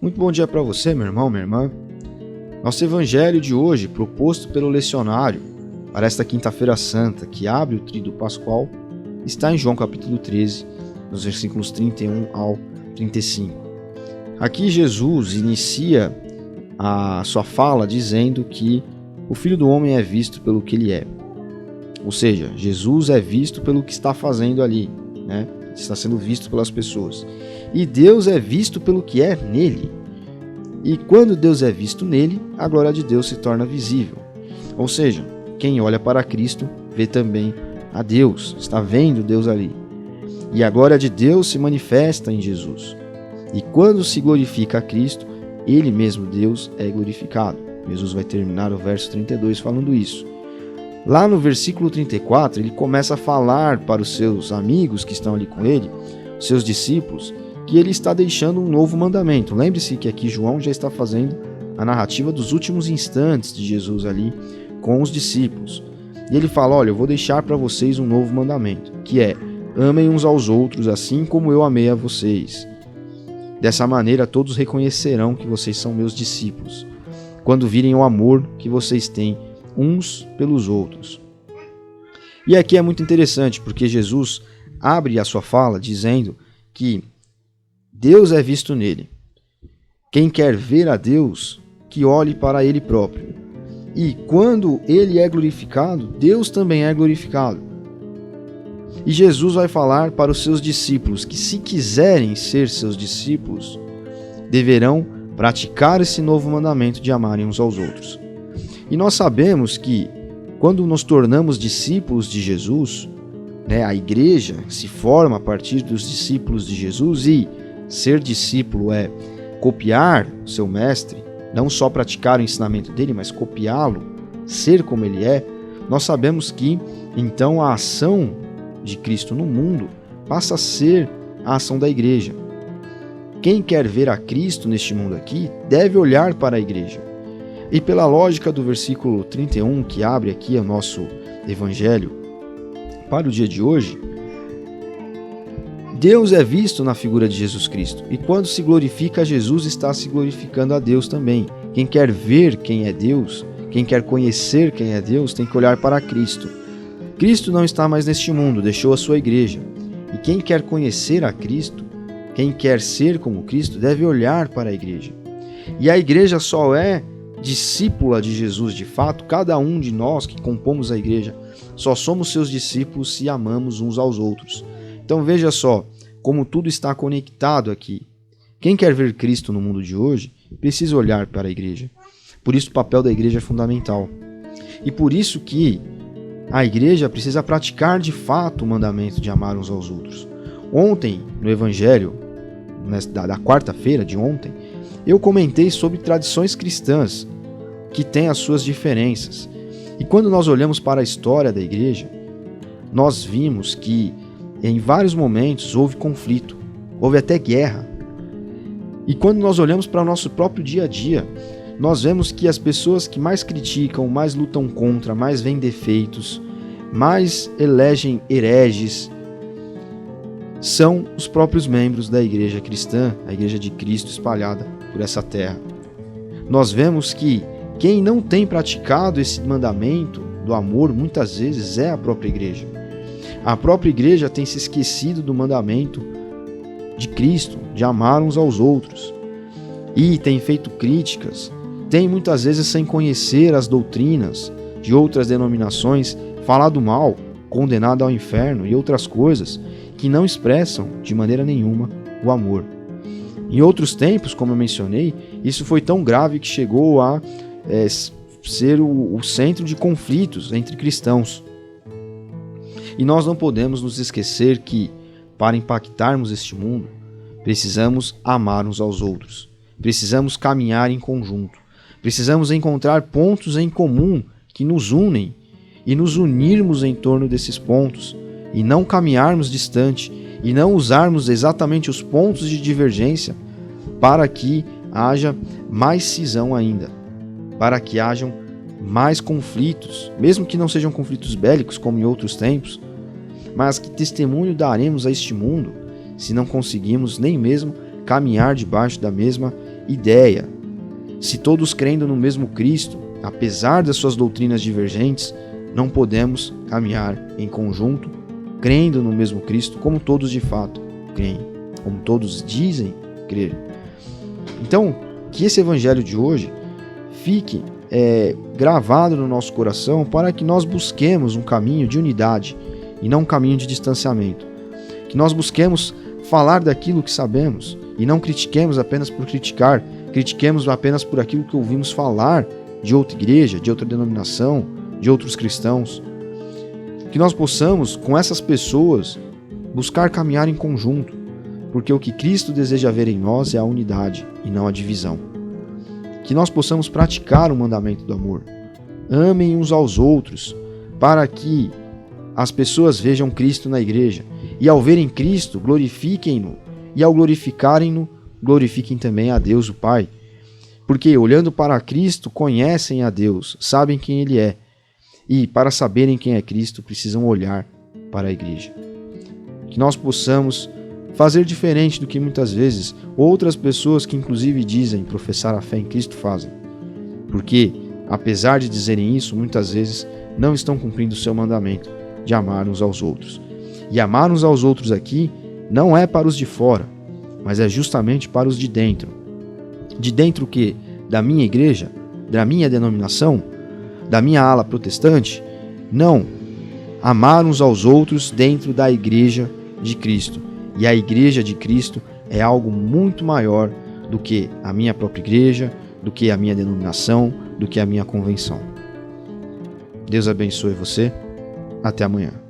Muito bom dia para você, meu irmão, minha irmã. Nosso evangelho de hoje, proposto pelo lecionário para esta quinta-feira santa, que abre o tríduo pascual, está em João capítulo 13, nos versículos 31 ao 35. Aqui Jesus inicia a sua fala dizendo que o Filho do Homem é visto pelo que ele é. Ou seja, Jesus é visto pelo que está fazendo ali, né? Está sendo visto pelas pessoas. E Deus é visto pelo que é nele. E quando Deus é visto nele, a glória de Deus se torna visível. Ou seja, quem olha para Cristo vê também a Deus, está vendo Deus ali. E a glória de Deus se manifesta em Jesus. E quando se glorifica a Cristo, ele mesmo, Deus, é glorificado. Jesus vai terminar o verso 32 falando isso. Lá no versículo 34, ele começa a falar para os seus amigos que estão ali com ele, seus discípulos, que ele está deixando um novo mandamento. Lembre-se que aqui João já está fazendo a narrativa dos últimos instantes de Jesus ali com os discípulos. E ele fala, olha, eu vou deixar para vocês um novo mandamento, que é, amem uns aos outros assim como eu amei a vocês. Dessa maneira todos reconhecerão que vocês são meus discípulos, quando virem o amor que vocês têm uns pelos outros. E aqui é muito interessante, porque Jesus abre a sua fala dizendo que Deus é visto nele. Quem quer ver a Deus, que olhe para ele próprio. E quando ele é glorificado, Deus também é glorificado. E Jesus vai falar para os seus discípulos que, se quiserem ser seus discípulos, deverão praticar esse novo mandamento de amarem uns aos outros. E nós sabemos que, quando nos tornamos discípulos de Jesus, a igreja se forma a partir dos discípulos de Jesus, e ser discípulo é copiar o seu mestre, não só praticar o ensinamento dele, mas copiá-lo, ser como ele é. Nós sabemos que, então, a ação de Cristo no mundo passa a ser a ação da igreja. Quem quer ver a Cristo neste mundo aqui deve olhar para a igreja. E pela lógica do versículo 31, que abre aqui o nosso evangelho para o dia de hoje, Deus é visto na figura de Jesus Cristo. E quando se glorifica Jesus, está se glorificando a Deus também. Quem quer ver quem é Deus, quem quer conhecer quem é Deus, tem que olhar para Cristo. Cristo não está mais neste mundo, deixou a sua igreja. E quem quer conhecer a Cristo, quem quer ser como Cristo, deve olhar para a igreja. E a igreja só é discípula de Jesus de fato, cada um de nós que compomos a igreja, só somos seus discípulos se amamos uns aos outros. Então veja só como tudo está conectado aqui. Quem quer ver Cristo no mundo de hoje, precisa olhar para a igreja. Por isso o papel da igreja é fundamental. E por isso que a igreja precisa praticar de fato o mandamento de amar uns aos outros. Ontem, no evangelho, da quarta-feira de ontem, eu comentei sobre tradições cristãs que têm as suas diferenças. E quando nós olhamos para a história da igreja, nós vimos que em vários momentos houve conflito, houve até guerra. E quando nós olhamos para o nosso próprio dia a dia, nós vemos que as pessoas que mais criticam, mais lutam contra, mais veem defeitos, mais elegem hereges, são os próprios membros da igreja cristã, a igreja de Cristo espalhada por essa terra. Nós vemos que quem não tem praticado esse mandamento do amor, muitas vezes é a própria igreja. A própria igreja tem se esquecido do mandamento de Cristo, de amar uns aos outros. E tem feito críticas, tem muitas vezes, sem conhecer as doutrinas de outras denominações, falado mal, condenado ao inferno e outras coisas que não expressam de maneira nenhuma o amor. Em outros tempos, como eu mencionei, isso foi tão grave que chegou a ser o centro de conflitos entre cristãos. E nós não podemos nos esquecer que, para impactarmos este mundo, precisamos amar uns aos outros, precisamos caminhar em conjunto, precisamos encontrar pontos em comum que nos unem e nos unirmos em torno desses pontos, e não caminharmos distante, e não usarmos exatamente os pontos de divergência para que haja mais cisão ainda, para que hajam mais conflitos, mesmo que não sejam conflitos bélicos como em outros tempos, mas que testemunho daremos a este mundo se não conseguimos nem mesmo caminhar debaixo da mesma ideia. Se todos crendo no mesmo Cristo, apesar das suas doutrinas divergentes, não podemos caminhar em conjunto, crendo no mesmo Cristo, como todos de fato creem, como todos dizem crer. Então, que esse evangelho de hoje fique gravado no nosso coração para que nós busquemos um caminho de unidade e não um caminho de distanciamento. Que nós busquemos falar daquilo que sabemos e não critiquemos apenas por criticar, critiquemos apenas por aquilo que ouvimos falar de outra igreja, de outra denominação, de outros cristãos. Que nós possamos, com essas pessoas, buscar caminhar em conjunto, porque o que Cristo deseja ver em nós é a unidade e não a divisão. Que nós possamos praticar o mandamento do amor. Amem uns aos outros, para que as pessoas vejam Cristo na igreja. E ao verem Cristo, glorifiquem-no. E ao glorificarem-no, glorifiquem também a Deus, o Pai. Porque olhando para Cristo, conhecem a Deus, sabem quem Ele é. E para saberem quem é Cristo, precisam olhar para a igreja. Que nós possamos fazer diferente do que muitas vezes outras pessoas que inclusive dizem professar a fé em Cristo fazem. Porque, apesar de dizerem isso, muitas vezes não estão cumprindo o seu mandamento de amar uns aos outros. E amar uns aos outros aqui não é para os de fora, mas é justamente para os de dentro. De dentro o quê? Da minha igreja? Da minha denominação? Da minha ala protestante? Não. Amar uns aos outros dentro da igreja de Cristo. E a igreja de Cristo é algo muito maior do que a minha própria igreja, do que a minha denominação, do que a minha convenção. Deus abençoe você. Até amanhã.